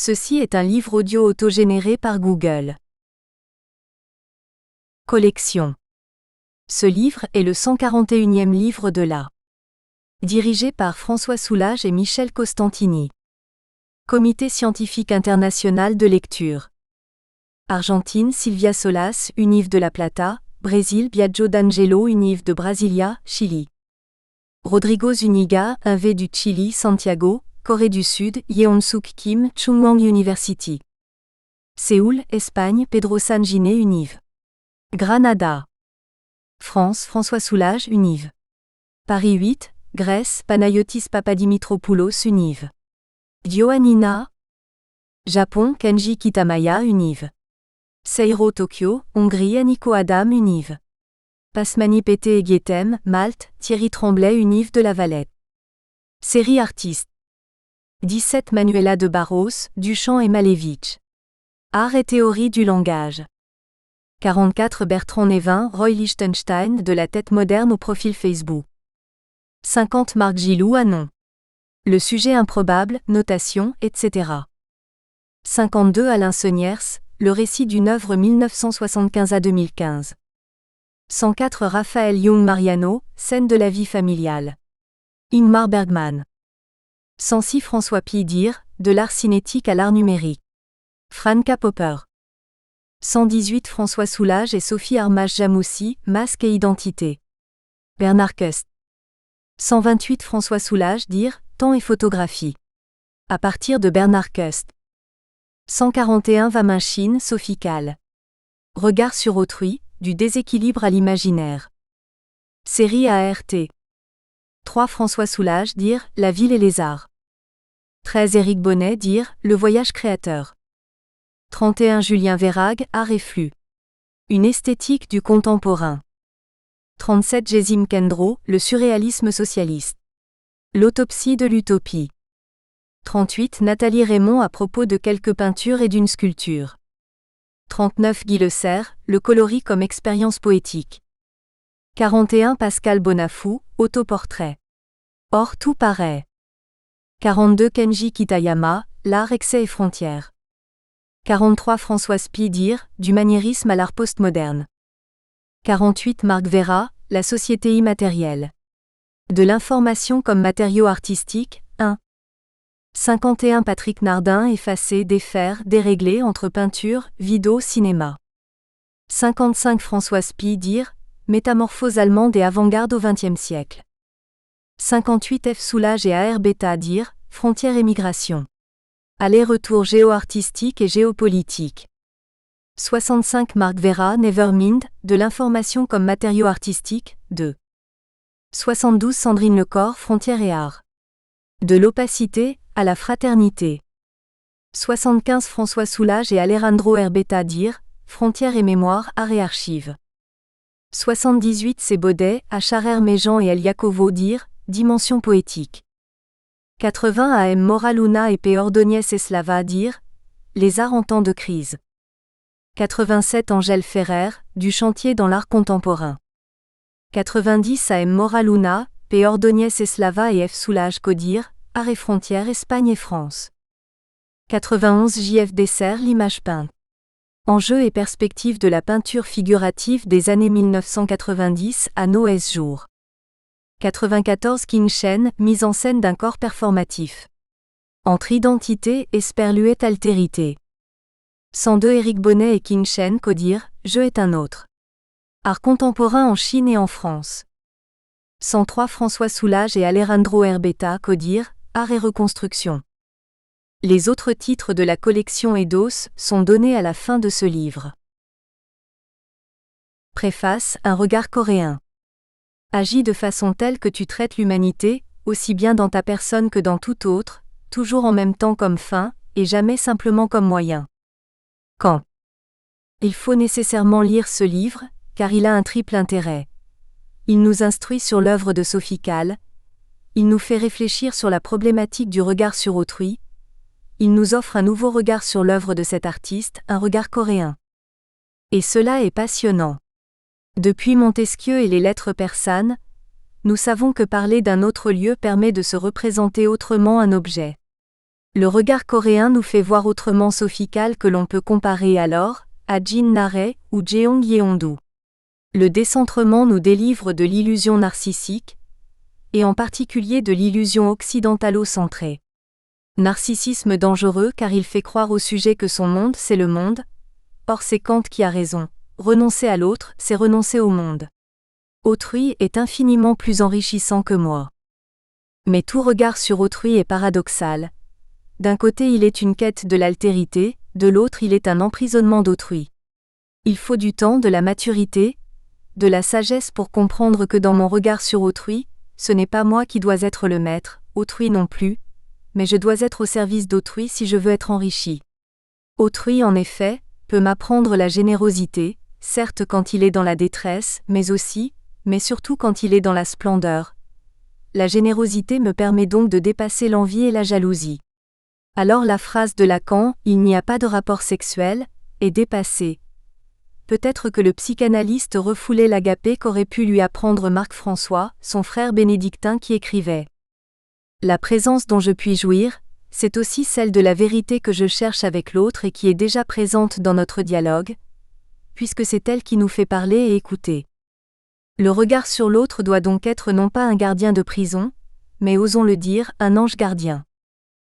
Ceci est un livre audio autogénéré par Google. Collection. Ce livre est le 141e livre de la. Dirigé par François Soulages et Michel Costantini. Comité scientifique international de lecture. Argentine Silvia Solas, Univ de la Plata, Brésil Biagio d'Angelo, Univ de Brasilia, Chili. Rodrigo Zuniga, Inv du Chili, Santiago, Corée du Sud, Yeon-Suk Kim, Chungwang University. Séoul, Espagne, Pedro Sanginé, Univ. Granada. France, François Soulages, Univ. Paris 8, Grèce, Panayotis Papadimitropulos, Univ. Ioannina. Japon, Kenji Kitamaya, Univ. Seiro, Tokyo, Hongrie, Aniko Adam, Univ. Pasmani Pété et Guétem, Malte, Thierry Tremblay, Univ de la Valette. Série artistes. 17 Manuela de Barros, Duchamp et Malevich. Art et théorie du langage. 44 Bertrand Névin, Roy Lichtenstein, de la tête moderne au profil Facebook. 50 Marc Gilou, Anon. Le sujet improbable, notation, etc. 52 Alain Seniers, le récit d'une œuvre 1975 à 2015. 104 Raphaël Young Mariano, scène de la vie familiale. Ingmar Bergman. 106 François Pidir, de l'art cinétique à l'art numérique. Franka Popper. 118 François Soulages et Sophie Armage-Jamoussi, masque et identité. Bernard Cust. 128 François Soulages dire, temps et photographie. À partir de Bernard Cust. 141 Vaminchine, Sophie Calle. Regard sur autrui, du déséquilibre à l'imaginaire. Série ART. 3 François Soulages dire, la ville et les arts. 13 Éric Bonnet dire, le voyage créateur. 31 Julien Verhaeghe, art et flux. Une esthétique du contemporain. 37 Gésim Kendro, le surréalisme socialiste. L'autopsie de l'utopie. 38 Nathalie Raymond à propos de quelques peintures et d'une sculpture. 39 Guy Le Serre, le coloris comme expérience poétique. 41 Pascal Bonafou, autoportrait. Or tout paraît. 42 Kenji Kitayama, l'art excès et frontières. 43 Françoise Pidir, du maniérisme à l'art postmoderne. 48 Marc Vera, la société immatérielle. De l'information comme matériau artistique, 1. 51 Patrick Nardin, effacer, défaire, dérégler entre peinture, vidéo, cinéma. 55 Françoise Pidir, métamorphose allemande et avant-garde au XXe siècle. 58 F Soulages et AR Beta dire, frontières et migration. Aller-retour géo-artistique et géopolitique. 65 Marc Vera, Nevermind, de l'information comme matériau artistique, 2. 72 Sandrine Lecor, frontières et art. De l'opacité, à la fraternité. 75 François Soulages et Alejandro Herbeta dire, frontières et mémoire, art et archives. 78 C. Baudet, à Charer-Méjean et El Jacobo dire, dimension poétique. 80 A. M. Moraluna et P. Ordóñez Eslava dire, les arts en temps de crise. 87 Angèle Ferrer, du chantier dans l'art contemporain. 90 A. M. Moraluna, P. Ordóñez Eslava et F. Soulages Codir, art et frontières Espagne et France. 91 J.F. Dessert, l'image peinte. Enjeux et perspectives de la peinture figurative des années 1990 à nos jours. 94 King Shen, mise en scène d'un corps performatif. Entre identité et sperluette altérité. 102 Éric Bonnet et King Shen Codir, jeu est un autre. Art contemporain en Chine et en France. 103 François Soulages et Alejandro Herbeta Codir, art et reconstruction. Les autres titres de la collection Eidos sont donnés à la fin de ce livre. Préface, un regard coréen. Agis de façon telle que tu traites l'humanité, aussi bien dans ta personne que dans tout autre, toujours en même temps comme fin, et jamais simplement comme moyen. Quand il faut nécessairement lire ce livre, car il a un triple intérêt. Il nous instruit sur l'œuvre de Sophie Calle, il nous fait réfléchir sur la problématique du regard sur autrui, il nous offre un nouveau regard sur l'œuvre de cet artiste, un regard coréen. Et cela est passionnant. Depuis Montesquieu et les lettres persanes, nous savons que parler d'un autre lieu permet de se représenter autrement un objet. Le regard coréen nous fait voir autrement Sophie Calle que l'on peut comparer alors à Jin Nare ou Jeong Yeondu. Le décentrement nous délivre de l'illusion narcissique, et en particulier de l'illusion occidentalo-centrée. Narcissisme dangereux car il fait croire au sujet que son monde c'est le monde. Or c'est Kant qui a raison, renoncer à l'autre c'est renoncer au monde. Autrui est infiniment plus enrichissant que moi. Mais tout regard sur autrui est paradoxal. D'un côté il est une quête de l'altérité, de l'autre il est un emprisonnement d'autrui. Il faut du temps, de la maturité, de la sagesse pour comprendre que dans mon regard sur autrui, ce n'est pas moi qui dois être le maître, autrui non plus, mais je dois être au service d'autrui si je veux être enrichi. Autrui en effet, peut m'apprendre la générosité, certes quand il est dans la détresse, mais aussi, mais surtout quand il est dans la splendeur. La générosité me permet donc de dépasser l'envie et la jalousie. Alors la phrase de Lacan « il n'y a pas de rapport sexuel » est dépassée. Peut-être que le psychanalyste refoulait l'agapé qu'aurait pu lui apprendre Marc François, son frère bénédictin qui écrivait « La présence dont je puis jouir, c'est aussi celle de la vérité que je cherche avec l'autre et qui est déjà présente dans notre dialogue, puisque c'est elle qui nous fait parler et écouter. » Le regard sur l'autre doit donc être non pas un gardien de prison, mais osons le dire, un ange gardien.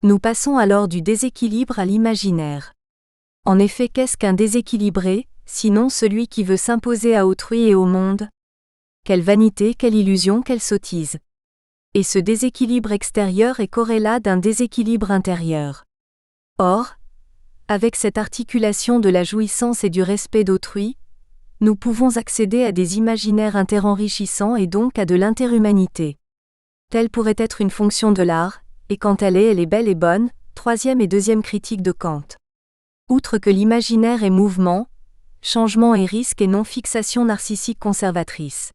Nous passons alors du déséquilibre à l'imaginaire. En effet, qu'est-ce qu'un déséquilibré, sinon celui qui veut s'imposer à autrui et au monde? Quelle vanité, quelle illusion, quelle sottise! Et ce déséquilibre extérieur est corrélat d'un déséquilibre intérieur. Or, avec cette articulation de la jouissance et du respect d'autrui, nous pouvons accéder à des imaginaires interenrichissants et donc à de l'interhumanité. Telle pourrait être une fonction de l'art, et quand elle est belle et bonne, troisième et deuxième critique de Kant. Outre que l'imaginaire est mouvement, changement et risque et non fixation narcissique conservatrice.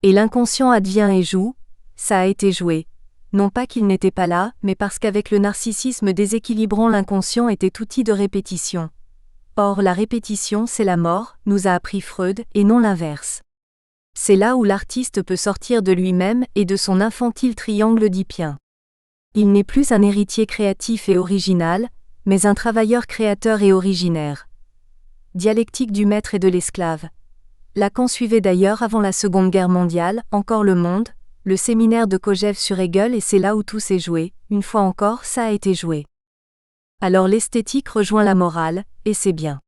Et l'inconscient advient et joue, ça a été joué. Non pas qu'il n'était pas là, mais parce qu'avec le narcissisme déséquilibrant l'inconscient était outil de répétition. Or la répétition c'est la mort, nous a appris Freud, et non l'inverse. C'est là où l'artiste peut sortir de lui-même et de son infantile triangle oedipien. Il n'est plus un héritier créatif et original, mais un travailleur créateur et originaire. Dialectique du maître et de l'esclave. Lacan suivait d'ailleurs avant la Seconde Guerre mondiale, encore Le Monde, le séminaire de Kojève sur Hegel et c'est là où tout s'est joué, une fois encore ça a été joué. Alors l'esthétique rejoint la morale, et c'est bien.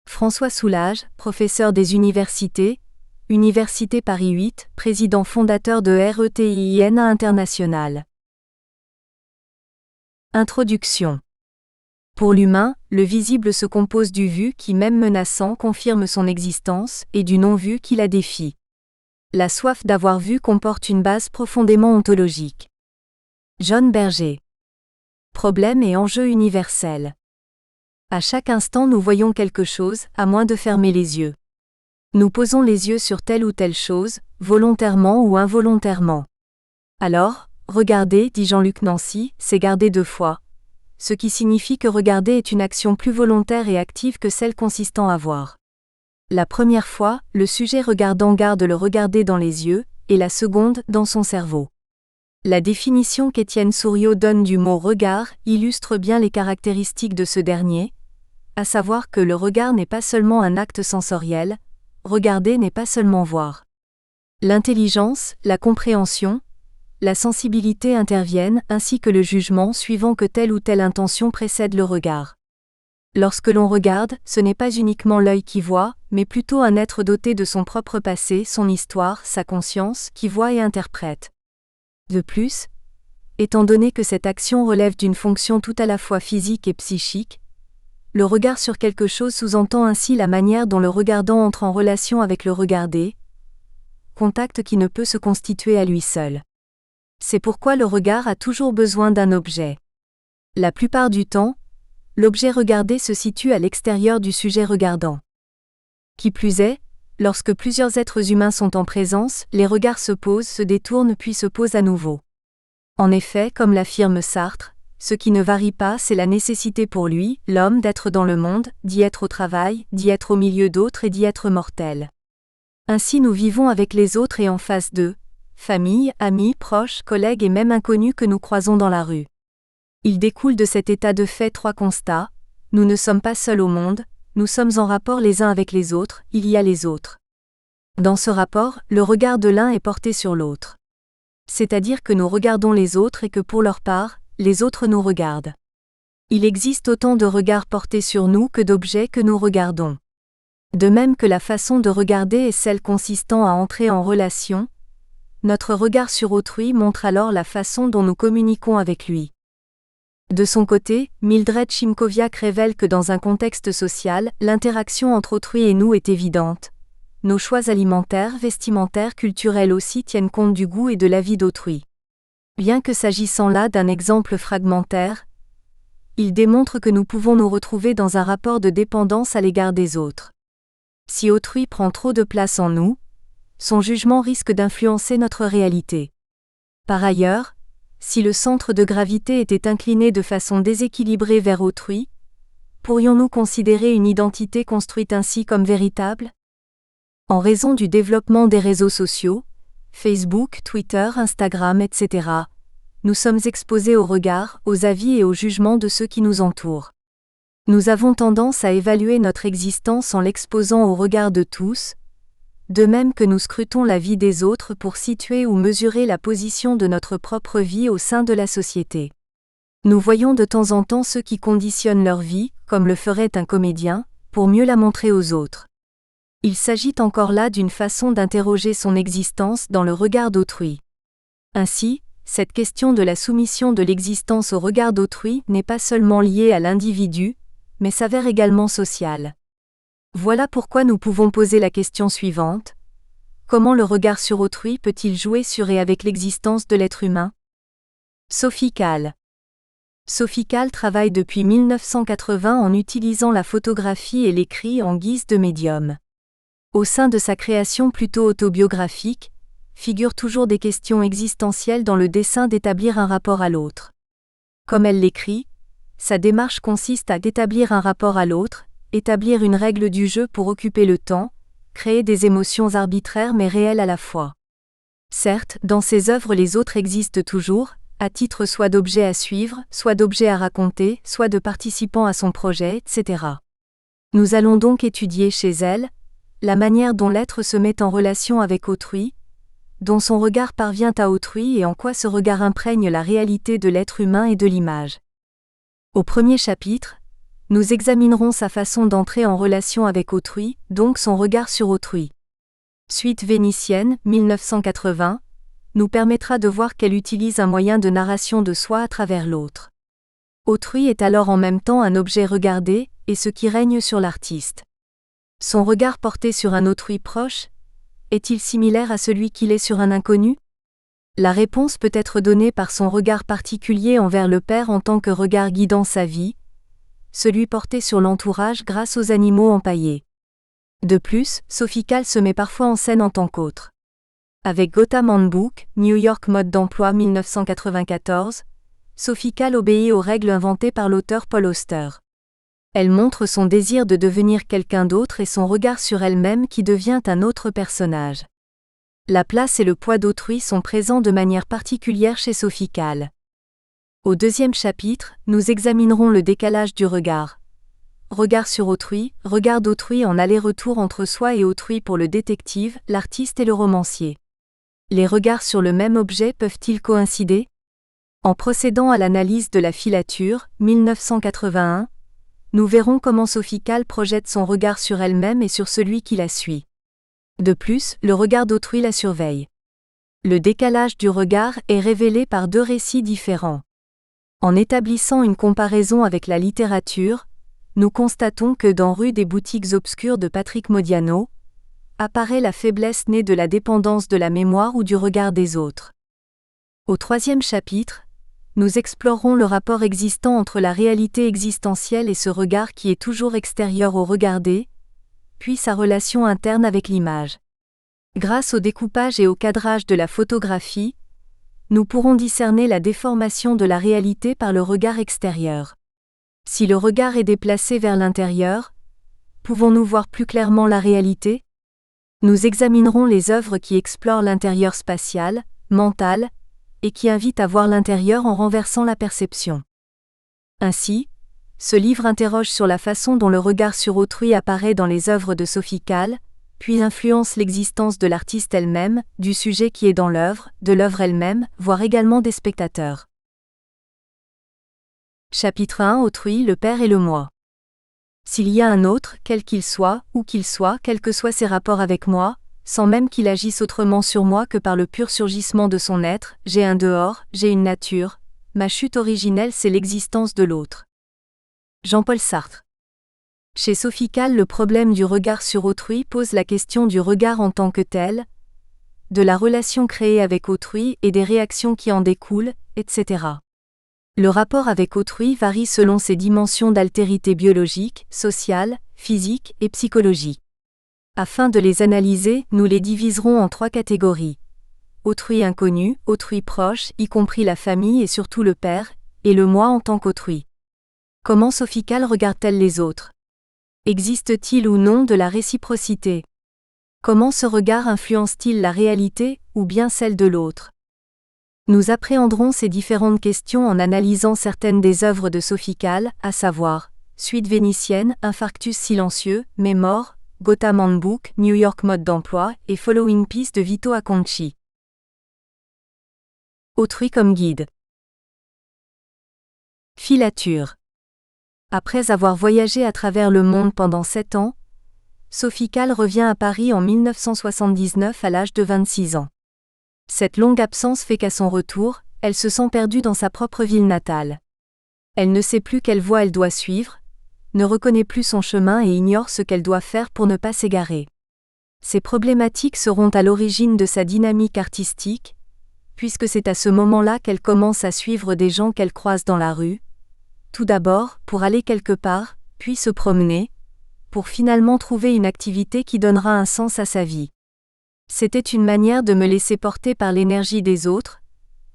François Soulages, professeur des universités, Université Paris 8, président fondateur de RETIINA International. Introduction. Pour l'humain, le visible se compose du vu qui, même menaçant, confirme son existence, et du non-vu qui la défie. La soif d'avoir vu comporte une base profondément ontologique. John Berger. Problème et enjeu universel. À chaque instant nous voyons quelque chose, à moins de fermer les yeux. Nous posons les yeux sur telle ou telle chose, volontairement ou involontairement. Alors, regarder, dit Jean-Luc Nancy, c'est garder deux fois. Ce qui signifie que regarder est une action plus volontaire et active que celle consistant à voir. La première fois, le sujet regardant garde le regarder dans les yeux, et la seconde, dans son cerveau. La définition qu'Étienne Souriau donne du mot « regard » illustre bien les caractéristiques de ce dernier, à savoir que le regard n'est pas seulement un acte sensoriel, regarder n'est pas seulement voir. L'intelligence, la compréhension, la sensibilité interviennent ainsi que le jugement suivant que telle ou telle intention précède le regard. Lorsque l'on regarde, ce n'est pas uniquement l'œil qui voit, mais plutôt un être doté de son propre passé, son histoire, sa conscience, qui voit et interprète. De plus, étant donné que cette action relève d'une fonction tout à la fois physique et psychique, le regard sur quelque chose sous-entend ainsi la manière dont le regardant entre en relation avec le regardé, contact qui ne peut se constituer à lui seul. C'est pourquoi le regard a toujours besoin d'un objet. La plupart du temps, l'objet regardé se situe à l'extérieur du sujet regardant. Qui plus est, lorsque plusieurs êtres humains sont en présence, les regards se posent, se détournent puis se posent à nouveau. En effet, comme l'affirme Sartre, ce qui ne varie pas, c'est la nécessité pour lui, l'homme, d'être dans le monde, d'y être au travail, d'y être au milieu d'autres et d'y être mortel. Ainsi nous vivons avec les autres et en face d'eux, famille, amis, proches, collègues et même inconnus que nous croisons dans la rue. Il découle de cet état de fait 3 constats. Nous ne sommes pas seuls au monde, nous sommes en rapport les uns avec les autres, il y a les autres. Dans ce rapport, le regard de l'un est porté sur l'autre. C'est-à-dire que nous regardons les autres et que pour leur part, les autres nous regardent. Il existe autant de regards portés sur nous que d'objets que nous regardons. De même que la façon de regarder est celle consistant à entrer en relation, notre regard sur autrui montre alors la façon dont nous communiquons avec lui. De son côté, Mildred Chimkowiak révèle que dans un contexte social, l'interaction entre autrui et nous est évidente. Nos choix alimentaires, vestimentaires, culturels aussi tiennent compte du goût et de l'avis d'autrui. Bien que s'agissant là d'un exemple fragmentaire, il démontre que nous pouvons nous retrouver dans un rapport de dépendance à l'égard des autres. Si autrui prend trop de place en nous, son jugement risque d'influencer notre réalité. Par ailleurs, si le centre de gravité était incliné de façon déséquilibrée vers autrui, pourrions-nous considérer une identité construite ainsi comme véritable ? En raison du développement des réseaux sociaux, Facebook, Twitter, Instagram, etc., nous sommes exposés aux regards, aux avis et aux jugements de ceux qui nous entourent. Nous avons tendance à évaluer notre existence en l'exposant aux regards de tous, de même que nous scrutons la vie des autres pour situer ou mesurer la position de notre propre vie au sein de la société. Nous voyons de temps en temps ceux qui conditionnent leur vie, comme le ferait un comédien, pour mieux la montrer aux autres. Il s'agit encore là d'une façon d'interroger son existence dans le regard d'autrui. Ainsi, cette question de la soumission de l'existence au regard d'autrui n'est pas seulement liée à l'individu, mais s'avère également sociale. Voilà pourquoi nous pouvons poser la question suivante. Comment le regard sur autrui peut-il jouer sur et avec l'existence de l'être humain ? Sophie Calle. Sophie Calle travaille depuis 1980 en utilisant la photographie et l'écrit en guise de médium. Au sein de sa création plutôt autobiographique, figurent toujours des questions existentielles dans le dessein d'établir un rapport à l'autre. Comme elle l'écrit, sa démarche consiste à établir un rapport à l'autre, établir une règle du jeu pour occuper le temps, créer des émotions arbitraires mais réelles à la fois. Certes, dans ses œuvres les autres existent toujours, à titre soit d'objets à suivre, soit d'objets à raconter, soit de participants à son projet, etc. Nous allons donc étudier chez elle la manière dont l'être se met en relation avec autrui, dont son regard parvient à autrui et en quoi ce regard imprègne la réalité de l'être humain et de l'image. Au premier chapitre, nous examinerons sa façon d'entrer en relation avec autrui, donc son regard sur autrui. Suite vénitienne, 1980, nous permettra de voir qu'elle utilise un moyen de narration de soi à travers l'autre. Autrui est alors en même temps un objet regardé, et ce qui règne sur l'artiste. Son regard porté sur un autrui proche, est-il similaire à celui qu'il est sur un inconnu ? La réponse peut être donnée par son regard particulier envers le Père en tant que regard guidant sa vie, celui porté sur l'entourage grâce aux animaux empaillés. De plus, Sophie Calle se met parfois en scène en tant qu'autre. Avec Gotham Handbook, New York Mode d'emploi 1994, Sophie Calle obéit aux règles inventées par l'auteur Paul Auster. Elle montre son désir de devenir quelqu'un d'autre et son regard sur elle-même qui devient un autre personnage. La place et le poids d'autrui sont présents de manière particulière chez Sophie Calle. Au deuxième chapitre, nous examinerons le décalage du regard. Regard sur autrui, regard d'autrui en aller-retour entre soi et autrui pour le détective, l'artiste et le romancier. Les regards sur le même objet peuvent-ils coïncider ? En procédant à l'analyse de la filature, 1981, nous verrons comment Sophie Calle projette son regard sur elle-même et sur celui qui la suit. De plus, le regard d'autrui la surveille. Le décalage du regard est révélé par 2 récits différents. En établissant une comparaison avec la littérature, nous constatons que dans Rue des boutiques obscures de Patrick Modiano, apparaît la faiblesse née de la dépendance de la mémoire ou du regard des autres. Au 3e chapitre, nous explorerons le rapport existant entre la réalité existentielle et ce regard qui est toujours extérieur au regardé, puis sa relation interne avec l'image. Grâce au découpage et au cadrage de la photographie, nous pourrons discerner la déformation de la réalité par le regard extérieur. Si le regard est déplacé vers l'intérieur, pouvons-nous voir plus clairement la réalité ? Nous examinerons les œuvres qui explorent l'intérieur spatial, mental, et qui invitent à voir l'intérieur en renversant la perception. Ainsi, ce livre interroge sur la façon dont le regard sur autrui apparaît dans les œuvres de Sophie Calle, puis influence l'existence de l'artiste elle-même, du sujet qui est dans l'œuvre, de l'œuvre elle-même, voire également des spectateurs. Chapitre 1 Autrui, le Père et le moi. S'il y a un autre, quel qu'il soit, où qu'il soit, quels que soient ses rapports avec moi, sans même qu'il agisse autrement sur moi que par le pur surgissement de son être, j'ai un dehors, j'ai une nature, ma chute originelle c'est l'existence de l'autre. Jean-Paul Sartre. Chez Sophie Calle, le problème du regard sur autrui pose la question du regard en tant que tel, de la relation créée avec autrui et des réactions qui en découlent, etc. Le rapport avec autrui varie selon ses dimensions d'altérité biologique, sociale, physique et psychologique. Afin de les analyser, nous les diviserons en 3 catégories. Autrui inconnu, autrui proche, y compris la famille et surtout le père, et le moi en tant qu'autrui. Comment Sophie Calle regarde-t-elle les autres ? Existe-t-il ou non de la réciprocité ? Comment ce regard influence-t-il la réalité, ou bien celle de l'autre ? Nous appréhenderons ces différentes questions en analysant certaines des œuvres de Sophie Calle, à savoir Suite vénitienne, Infarctus silencieux, Mémoire, Gotham Handbook, New York Mode d'emploi et Following Peace de Vito Acconci. Autrui comme guide. Filature. Après avoir voyagé à travers le monde pendant 7 ans, Sophie Calle revient à Paris en 1979 à l'âge de 26 ans. Cette longue absence fait qu'à son retour, elle se sent perdue dans sa propre ville natale. Elle ne sait plus quelle voie elle doit suivre, ne reconnaît plus son chemin et ignore ce qu'elle doit faire pour ne pas s'égarer. Ces problématiques seront à l'origine de sa dynamique artistique, puisque c'est à ce moment-là qu'elle commence à suivre des gens qu'elle croise dans la rue, tout d'abord, pour aller quelque part, puis se promener, pour finalement trouver une activité qui donnera un sens à sa vie. C'était une manière de me laisser porter par l'énergie des autres,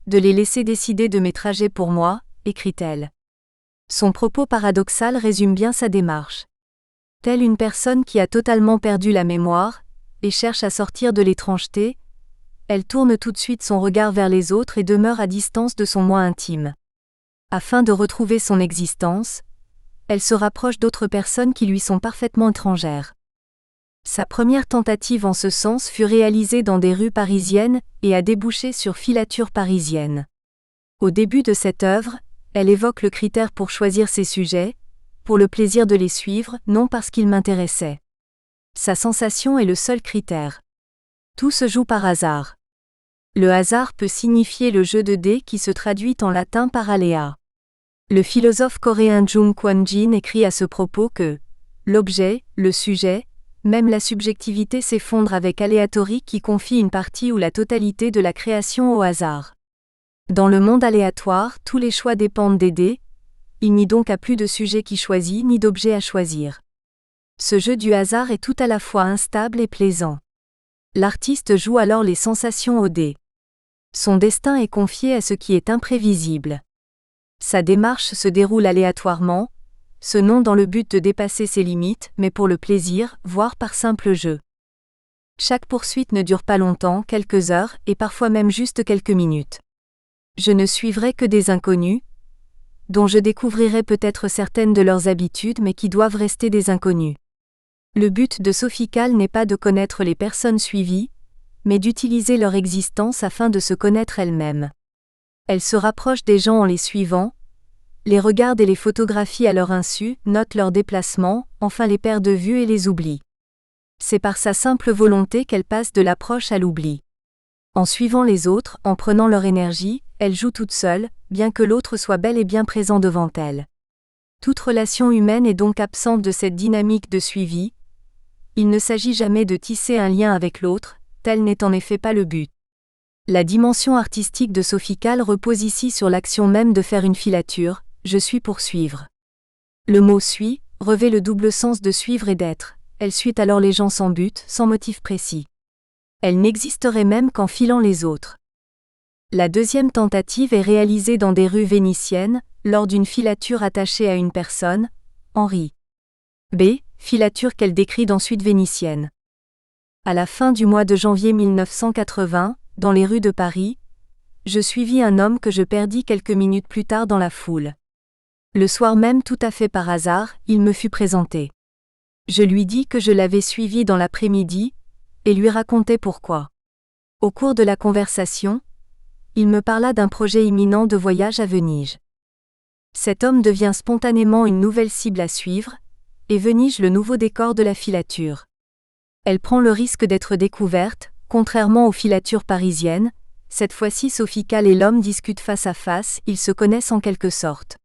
de les laisser décider de mes trajets pour moi, écrit-elle. Son propos paradoxal résume bien sa démarche. Telle une personne qui a totalement perdu la mémoire, et cherche à sortir de l'étrangeté, elle tourne tout de suite son regard vers les autres et demeure à distance de son moi intime. Afin de retrouver son existence, elle se rapproche d'autres personnes qui lui sont parfaitement étrangères. Sa première tentative en ce sens fut réalisée dans des rues parisiennes et a débouché sur Filature parisienne. Au début de cette œuvre, elle évoque le critère pour choisir ses sujets, pour le plaisir de les suivre, non parce qu'ils m'intéressaient. Sa sensation est le seul critère. Tout se joue par hasard. Le hasard peut signifier le jeu de dés qui se traduit en latin par aléa. Le philosophe coréen Jung Kwon-jin écrit à ce propos que l'objet, le sujet, même la subjectivité s'effondre avec aléatorie qui confie une partie ou la totalité de la création au hasard. Dans le monde aléatoire, tous les choix dépendent des dés, il n'y donc a plus de sujet qui choisit ni d'objet à choisir. Ce jeu du hasard est tout à la fois instable et plaisant. L'artiste joue alors les sensations aux dés. Son destin est confié à ce qui est imprévisible. Sa démarche se déroule aléatoirement, ce non dans le but de dépasser ses limites, mais pour le plaisir, voire par simple jeu. Chaque poursuite ne dure pas longtemps, quelques heures, et parfois même juste quelques minutes. Je ne suivrai que des inconnus, dont je découvrirai peut-être certaines de leurs habitudes mais qui doivent rester des inconnus. Le but de Sophie Calle n'est pas de connaître les personnes suivies, mais d'utiliser leur existence afin de se connaître elle-même. Elle se rapproche des gens en les suivant, les regarde et les photographie à leur insu, note leurs déplacements, enfin les perd de vue et les oublie. C'est par sa simple volonté qu'elle passe de l'approche à l'oubli. En suivant les autres, en prenant leur énergie, elle joue toute seule, bien que l'autre soit bel et bien présent devant elle. Toute relation humaine est donc absente de cette dynamique de suivi. Il ne s'agit jamais de tisser un lien avec l'autre, tel n'est en effet pas le but. La dimension artistique de Sophie Calle repose ici sur l'action même de faire une filature, je suis pour suivre. Le mot suit revêt le double sens de suivre et d'être, elle suit alors les gens sans but, sans motif précis. Elle n'existerait même qu'en filant les autres. La deuxième tentative est réalisée dans des rues vénitiennes, lors d'une filature attachée à une personne, Henri B., filature qu'elle décrit dans Suite vénitienne. À la fin du mois de janvier 1980, dans les rues de Paris, je suivis un homme que je perdis quelques minutes plus tard dans la foule. Le soir même, tout à fait par hasard, il me fut présenté. Je lui dis que je l'avais suivi dans l'après-midi, et lui racontai pourquoi. Au cours de la conversation, il me parla d'un projet imminent de voyage à Venise. Cet homme devient spontanément une nouvelle cible à suivre, et Venise le nouveau décor de la filature. Elle prend le risque d'être découverte, contrairement aux filatures parisiennes. Cette fois-ci Sophie Calle et l'homme discutent face à face, ils se connaissent en quelque sorte.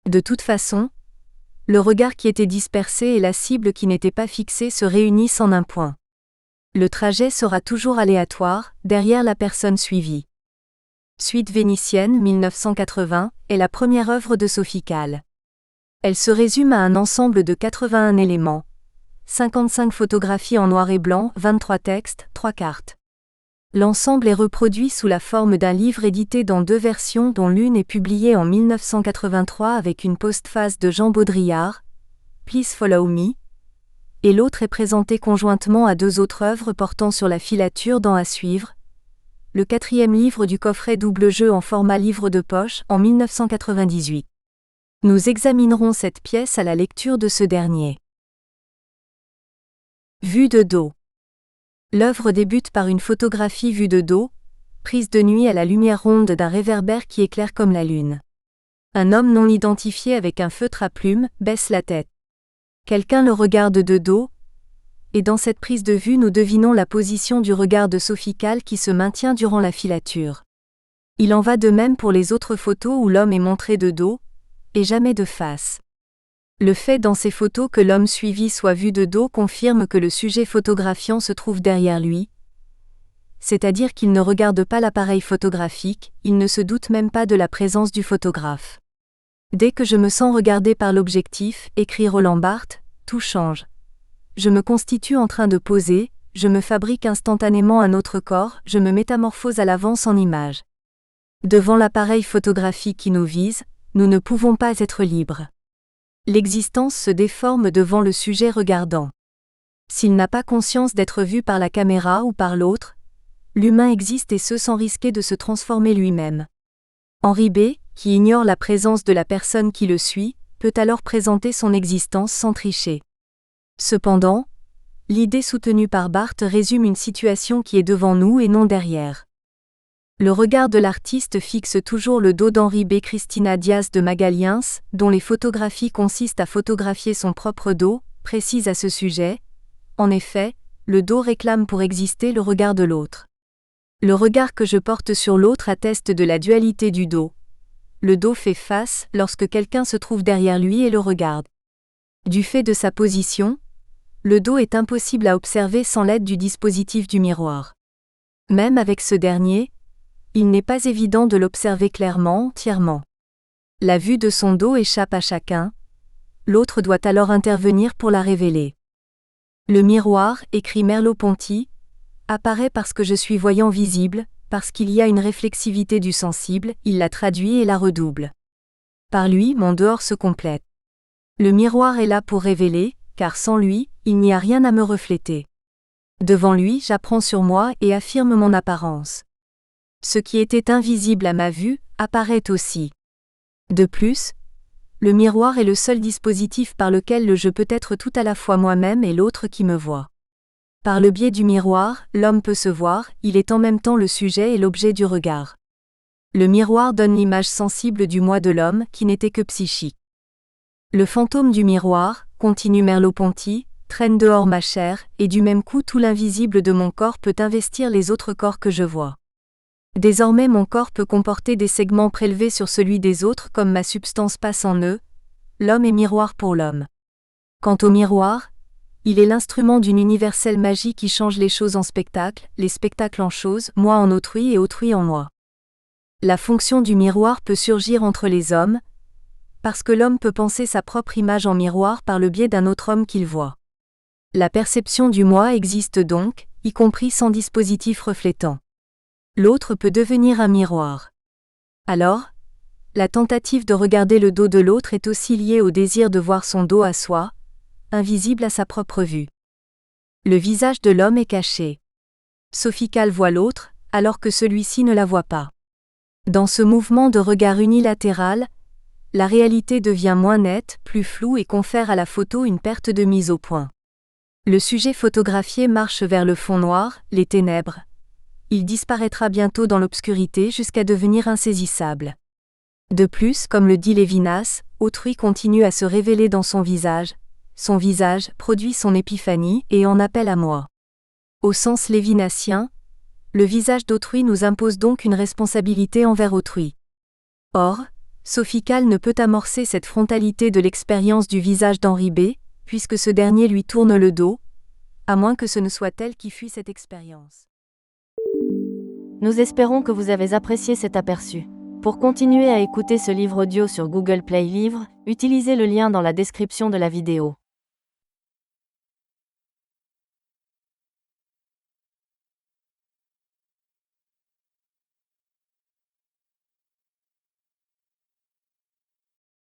De toute façon, le regard qui était dispersé et la cible qui n'était pas fixée se réunissent en un point. Le trajet sera toujours aléatoire, derrière la personne suivie. Suite vénitienne 1980 est la première œuvre de Sophie Calle. Elle se résume à un ensemble de 81 éléments, 55 photographies en noir et blanc, 23 textes, 3 cartes. L'ensemble est reproduit sous la forme d'un livre édité dans 2 versions dont l'une est publiée en 1983 avec une postface de Jean Baudrillard, Please Follow Me, et l'autre est présentée conjointement à 2 autres œuvres portant sur la filature dans À suivre, le 4e livre du coffret double jeu en format livre de poche en 1998. Nous examinerons cette pièce à la lecture de ce dernier. Vue de dos. L'œuvre débute par une photographie vue de dos, prise de nuit à la lumière ronde d'un réverbère qui éclaire comme la lune. Un homme non identifié avec un feutre à plumes baisse la tête. Quelqu'un le regarde de dos, et dans cette prise de vue nous devinons la position du regard de Sophie Calle qui se maintient durant la filature. Il en va de même pour les autres photos où l'homme est montré de dos, et jamais de face. Le fait dans ces photos que l'homme suivi soit vu de dos confirme que le sujet photographiant se trouve derrière lui, c'est-à-dire qu'il ne regarde pas l'appareil photographique, il ne se doute même pas de la présence du photographe. Dès que je me sens regardé par l'objectif, écrit Roland Barthes, tout change. Je me constitue en train de poser, je me fabrique instantanément un autre corps, je me métamorphose à l'avance en image. Devant l'appareil photographique qui nous vise, nous ne pouvons pas être libres. L'existence se déforme devant le sujet regardant. S'il n'a pas conscience d'être vu par la caméra ou par l'autre, l'humain existe et ce sans risquer de se transformer lui-même. Henri B., qui ignore la présence de la personne qui le suit, peut alors présenter son existence sans tricher. Cependant, l'idée soutenue par Barthes résume une situation qui est devant nous et non derrière. Le regard de l'artiste fixe toujours le dos d'Henri B. Cristina Diaz de Magaliens, dont les photographies consistent à photographier son propre dos, précise à ce sujet. En effet, le dos réclame pour exister le regard de l'autre. Le regard que je porte sur l'autre atteste de la dualité du dos. Le dos fait face lorsque quelqu'un se trouve derrière lui et le regarde. Du fait de sa position, le dos est impossible à observer sans l'aide du dispositif du miroir. Même avec ce dernier, il n'est pas évident de l'observer clairement, entièrement. La vue de son dos échappe à chacun, l'autre doit alors intervenir pour la révéler. Le miroir, écrit Merleau-Ponty, apparaît parce que je suis voyant visible, parce qu'il y a une réflexivité du sensible, il la traduit et la redouble. Par lui, mon dehors se complète. Le miroir est là pour révéler, car sans lui, il n'y a rien à me refléter. Devant lui, j'apprends sur moi et affirme mon apparence. Ce qui était invisible à ma vue, apparaît aussi. De plus, le miroir est le seul dispositif par lequel le je peut être tout à la fois moi-même et l'autre qui me voit. Par le biais du miroir, l'homme peut se voir, il est en même temps le sujet et l'objet du regard. Le miroir donne l'image sensible du moi de l'homme, qui n'était que psychique. Le fantôme du miroir, continue Merleau-Ponty, traîne dehors ma chair, et du même coup tout l'invisible de mon corps peut investir les autres corps que je vois. Désormais mon corps peut comporter des segments prélevés sur celui des autres comme ma substance passe en eux, l'homme est miroir pour l'homme. Quant au miroir, il est l'instrument d'une universelle magie qui change les choses en spectacles, les spectacles en choses, moi en autrui et autrui en moi. La fonction du miroir peut surgir entre les hommes, parce que l'homme peut penser sa propre image en miroir par le biais d'un autre homme qu'il voit. La perception du moi existe donc, y compris sans dispositif reflétant. L'autre peut devenir un miroir. Alors, la tentative de regarder le dos de l'autre est aussi liée au désir de voir son dos à soi, invisible à sa propre vue. Le visage de l'homme est caché. Sophie Calle voit l'autre, alors que celui-ci ne la voit pas. Dans ce mouvement de regard unilatéral, la réalité devient moins nette, plus floue et confère à la photo une perte de mise au point. Le sujet photographié marche vers le fond noir, les ténèbres. Il disparaîtra bientôt dans l'obscurité jusqu'à devenir insaisissable. De plus, comme le dit Lévinas, autrui continue à se révéler dans son visage produit son épiphanie et en appelle à moi. Au sens lévinassien, le visage d'autrui nous impose donc une responsabilité envers autrui. Or, Sophicles ne peut amorcer cette frontalité de l'expérience du visage d'Henri B, puisque ce dernier lui tourne le dos, à moins que ce ne soit elle qui fuit cette expérience. Nous espérons que vous avez apprécié cet aperçu. Pour continuer à écouter ce livre audio sur Google Play Livres, utilisez le lien dans la description de la vidéo.